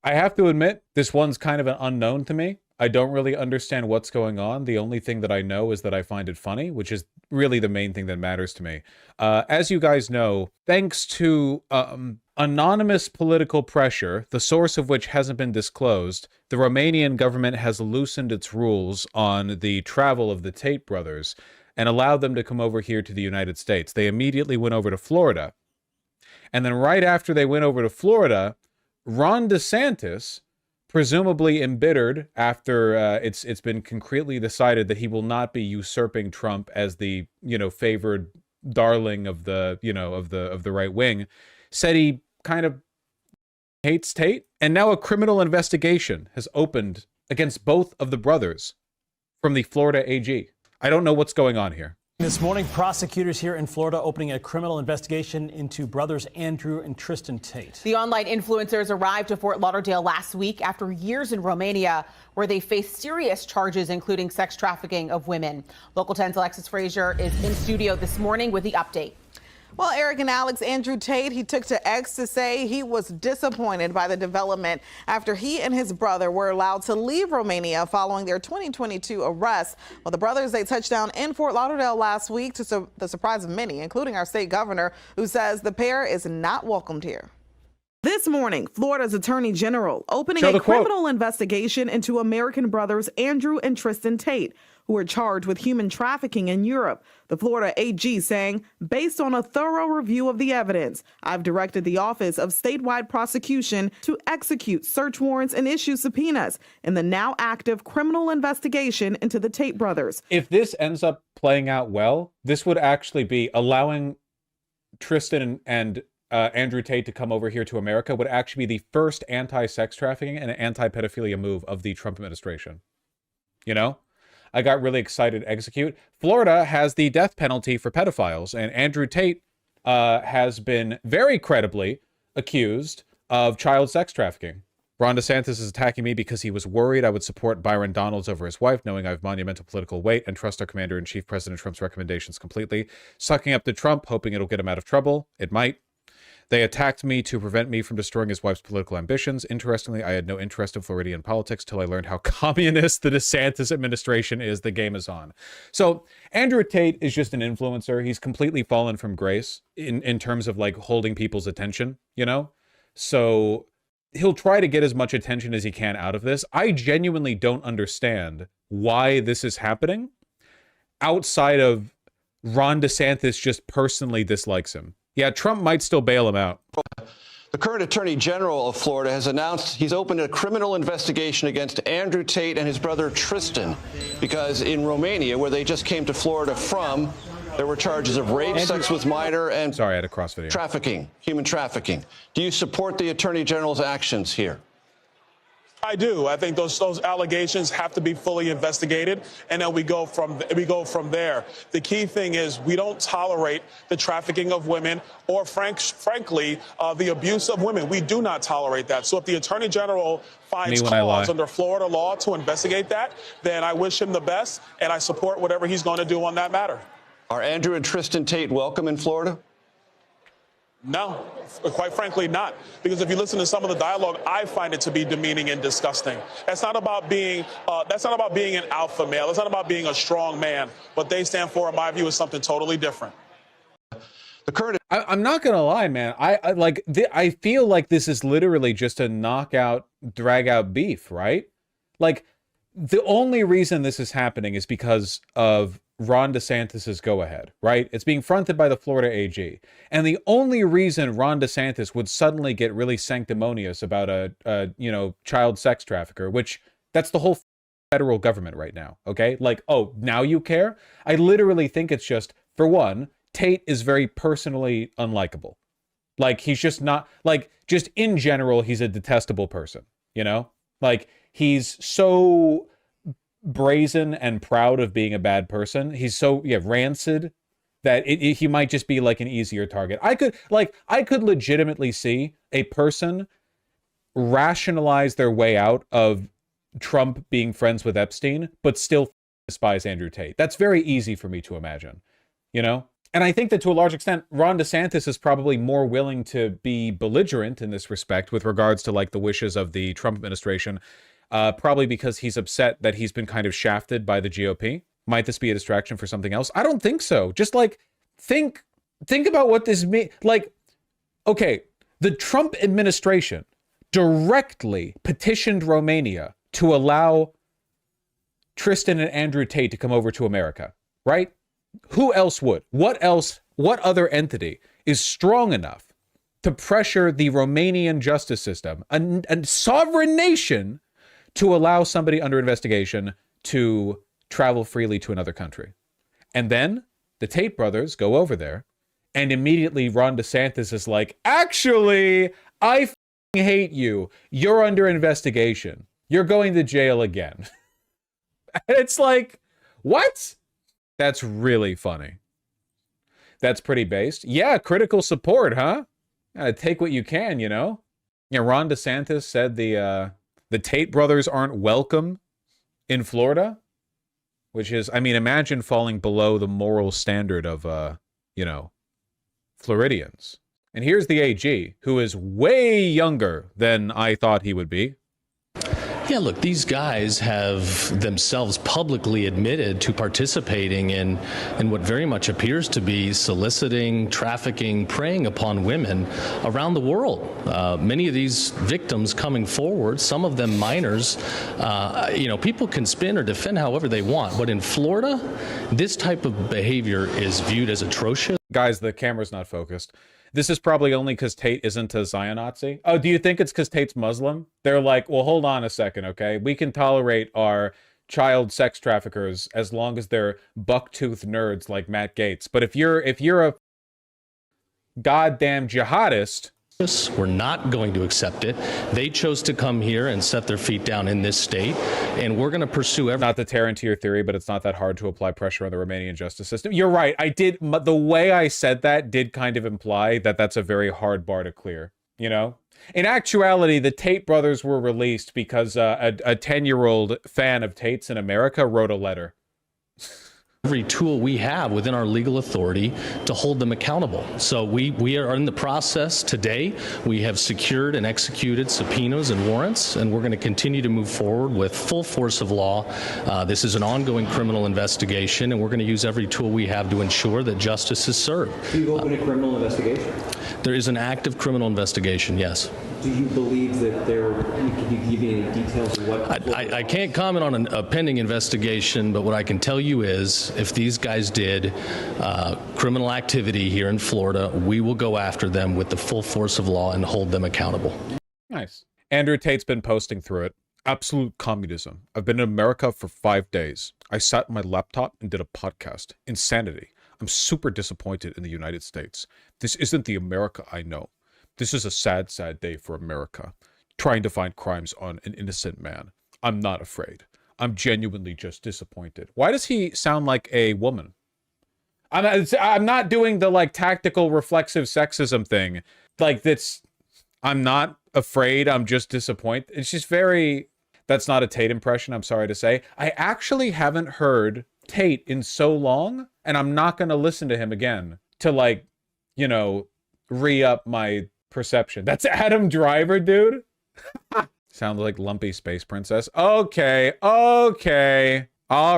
I have to admit, this one's kind of an unknown to me. I don't really understand what's going on. The only thing that I know is that I find it funny, which is really the main thing that matters to me. As you guys know, thanks to anonymous political pressure, the source of which hasn't been disclosed, the Romanian government has loosened its rules on the travel of the Tate brothers and allowed them to come over here to the United States. They immediately went over to Florida. And then right after they went over to Florida, Ron DeSantis, presumably embittered after it's been concretely decided that he will not be usurping Trump as the favored darling of the of the right wing, said he kind of hates Tate, and now a criminal investigation has opened against both of the brothers from the Florida AG. I don't know what's going on here. This morning, prosecutors here in Florida opening a criminal investigation into brothers Andrew and Tristan Tate. The online influencers arrived to Fort Lauderdale last week after years in Romania, where they faced serious charges, including sex trafficking of women. Local 10's Alexis Frazier is in studio this morning with the update. Well, Eric and Alex, Andrew Tate, he took to X to say he was disappointed by the development after he and his brother were allowed to leave Romania following their 2022 arrest. Well, the brothers, they touched down in Fort Lauderdale last week to the surprise of many, including our state governor, who says the pair is not welcomed here. This morning, Florida's Attorney General opening a criminal investigation into American brothers Andrew and Tristan Tate, who are charged with human trafficking in Europe. The Florida AG saying, based on a thorough review of the evidence, I've directed the Office of Statewide Prosecution to execute search warrants and issue subpoenas in the now active criminal investigation into the Tate brothers. If this ends up playing out well, this would actually be allowing Tristan and Andrew Tate to come over here to America would actually be the first anti-sex trafficking and anti-pedophilia move of the Trump administration. You know? I got really excited to execute. Florida has the death penalty for pedophiles, and Andrew Tate has been very credibly accused of child sex trafficking. Ron DeSantis is attacking me because he was worried I would support Byron Donalds over his wife, knowing I have monumental political weight and trust our commander-in-chief, President Trump's recommendations completely. Sucking up to Trump, hoping it'll get him out of trouble. It might. They attacked me to prevent me from destroying his wife's political ambitions. Interestingly, I had no interest in Floridian politics till I learned how communist the DeSantis administration is. The game is on. So Andrew Tate is just an influencer. He's completely fallen from grace in terms of like holding people's attention, you know? So he'll try to get as much attention as he can out of this. I genuinely don't understand why this is happening outside of Ron DeSantis just personally dislikes him. Yeah, Trump might still bail him out. The current Attorney General of Florida has announced he's opened a criminal investigation against Andrew Tate and his brother Tristan because in Romania, where they just came to Florida from, there were charges of rape, sex with minor, and sorry, I had a cross video. Trafficking, human trafficking. Do you support the Attorney General's actions here? I do. I think those allegations have to be fully investigated, and then we go from there. The key thing is we don't tolerate the trafficking of women or, frankly, the abuse of women. We do not tolerate that. So if the Attorney General finds cause under Florida law to investigate that, then I wish him the best, and I support whatever he's going to do on that matter. Are Andrew and Tristan Tate welcome in Florida? No, quite frankly not. Because if you listen to some of the dialogue, I find it to be demeaning and disgusting. That's not about being an alpha male. It's not about being a strong man. What they stand for, in my view, is something totally different. I'm not gonna lie, man. I feel like this is literally just a knockout, drag out beef, right? Like the only reason this is happening is because of Ron DeSantis's go-ahead, right? It's being fronted by the Florida AG. And the only reason Ron DeSantis would suddenly get really sanctimonious about a child sex trafficker, which that's the whole federal government right now, okay? Like, oh, now you care? I literally think it's just, for one, Tate is very personally unlikable. Like, he's just not, like, just in general, he's a detestable person, you know? Like, he's so brazen and proud of being a bad person. He's so rancid that he might just be like an easier target. I could legitimately see a person rationalize their way out of Trump being friends with Epstein, but still despise Andrew Tate. That's very easy for me to imagine, you know? And I think that to a large extent, Ron DeSantis is probably more willing to be belligerent in this respect with regards to like the wishes of the Trump administration, probably because he's upset that he's been kind of shafted by the GOP. Might this be a distraction for something else? I don't think so. Just like think about what this means. Like, okay, the Trump administration directly petitioned Romania to allow Tristan and Andrew Tate to come over to America, right? Who else would? What else? What other entity is strong enough to pressure the Romanian justice system, a sovereign nation, to allow somebody under investigation to travel freely to another country? And then the Tate brothers go over there, and immediately Ron DeSantis is like, actually, I f***ing hate you. You're under investigation. You're going to jail again. And it's like, what? That's really funny. That's pretty based. Yeah, critical support, huh? Take what you can, you know? Yeah, Ron DeSantis said the Tate brothers aren't welcome in Florida, which is, I mean, imagine falling below the moral standard of, you know, Floridians. And here's the AG, who is way younger than I thought he would be. Yeah, look, these guys have themselves publicly admitted to participating in what very much appears to be soliciting, trafficking, preying upon women around the world. Many of these victims coming forward, some of them minors, you know, people can spin or defend however they want. But in Florida, this type of behavior is viewed as atrocious. Guys, the camera's not focused. This is probably only because Tate isn't a Zionazi. Oh, do you think it's because Tate's Muslim? They're like, well, hold on a second, okay? We can tolerate our child sex traffickers as long as they're buck-toothed nerds like Matt Gaetz. But if you're a goddamn jihadist, we're not going to accept it. They chose to come here and set their feet down in this state, and we're going to pursue not to tear into your theory, but it's not that hard to apply pressure on the Romanian justice system. You're right. The way I said that did kind of imply that that's a very hard bar to clear, you know? In actuality, the Tate brothers were released because a 10-year-old fan of Tate's in America wrote a letter. Every tool we have within our legal authority to hold them accountable. So we are in the process today. We have secured and executed subpoenas and warrants, and we're going to continue to move forward with full force of law. This is an ongoing criminal investigation, and we're going to use every tool we have to ensure that justice is served. Do you open a criminal investigation? There is an active criminal investigation, yes. Do you believe that can you give me any details of what? I can't comment on a pending investigation, but what I can tell you is if these guys did criminal activity here in Florida, we will go after them with the full force of law and hold them accountable. Nice. Andrew Tate's been posting through it. Absolute communism. I've been in America for 5 days. I sat on my laptop and did a podcast. Insanity. I'm super disappointed in the United States. This isn't the America I know. This is a sad, sad day for America. Trying to find crimes on an innocent man. I'm not afraid. I'm genuinely just disappointed. Why does he sound like a woman? I'm not doing the like tactical reflexive sexism thing. Like that's, I'm not afraid. I'm just disappointed. It's just very, that's not a Tate impression. I'm sorry to say. I actually haven't heard Tate in so long, and I'm not going to listen to him again to like, you know, re-up my perception. That's Adam Driver, dude. Sounds like Lumpy Space Princess. Okay. All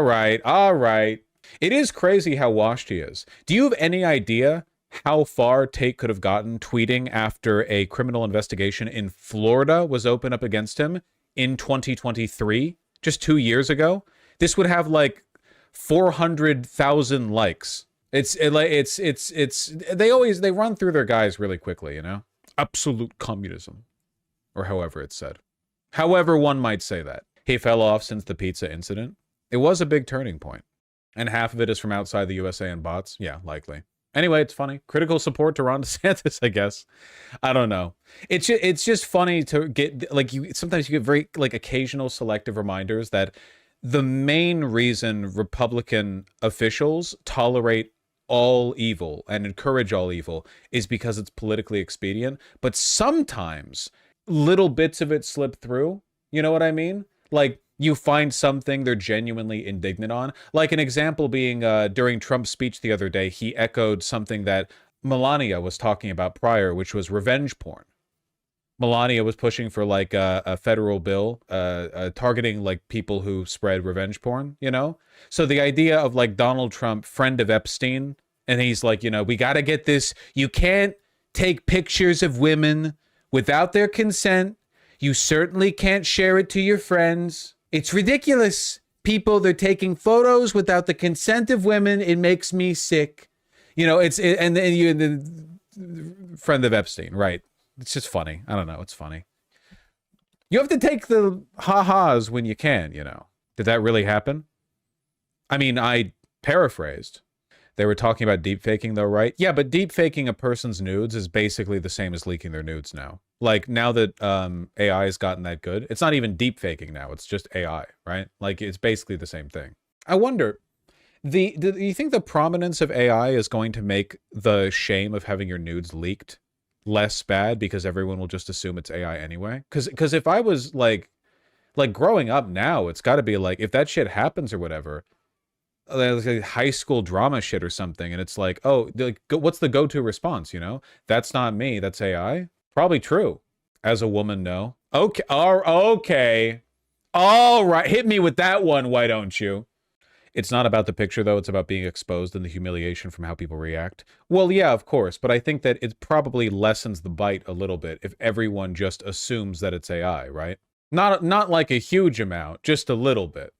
right. It is crazy how washed he is. Do you have any idea how far Tate could have gotten tweeting after a criminal investigation in Florida was opened up against him in 2023, just 2 years ago? This would have like 400,000 likes. They run through their guys really quickly, you know? Absolute communism, or however it's said. However one might say that. He fell off since the pizza incident. It was a big turning point. And half of it is from outside the USA and bots? Yeah, likely. Anyway, it's funny. Critical support to Ron DeSantis, I guess. I don't know. It's just funny to get, like, sometimes you get very, like, occasional selective reminders that the main reason Republican officials tolerate all evil and encourage all evil is because it's politically expedient. But sometimes little bits of it slip through. You know what I mean? Like, You find something they're genuinely indignant on. Like an example being during Trump's speech the other day, he echoed something that Melania was talking about prior, which was revenge porn. Melania was pushing for like a federal bill targeting like people who spread revenge porn, you know? So the idea of like Donald Trump, friend of Epstein, and he's like, you know, we got to get this. You can't take pictures of women without their consent. You certainly can't share it to your friends. It's ridiculous. People, they're taking photos without the consent of women. It makes me sick. You know, and then you, the friend of Epstein, right? It's just funny. I don't know. It's funny. You have to take the ha-has when you can, you know. Did that really happen? I mean, I paraphrased. They were talking about deep faking though, right? Yeah, but deep faking a person's nudes is basically the same as leaking their nudes now. Like now that AI has gotten that good, it's not even deep faking now. It's just AI, right? Like it's basically the same thing. I wonder, do you think the prominence of AI is going to make the shame of having your nudes leaked less bad because everyone will just assume it's AI anyway? Because if I was like growing up now, it's got to be like if that shit happens or whatever, like high school drama shit or something, and it's like, oh, like, what's the go-to response? You know, that's not me, that's AI. Probably true. As a woman, no. Okay, okay, all right. Hit me with that one. Why don't you? It's not about the picture though. It's about being exposed and the humiliation from how people react. Well, yeah, of course, but I think that it probably lessens the bite a little bit if everyone just assumes that it's AI, right? Not like a huge amount, just a little bit.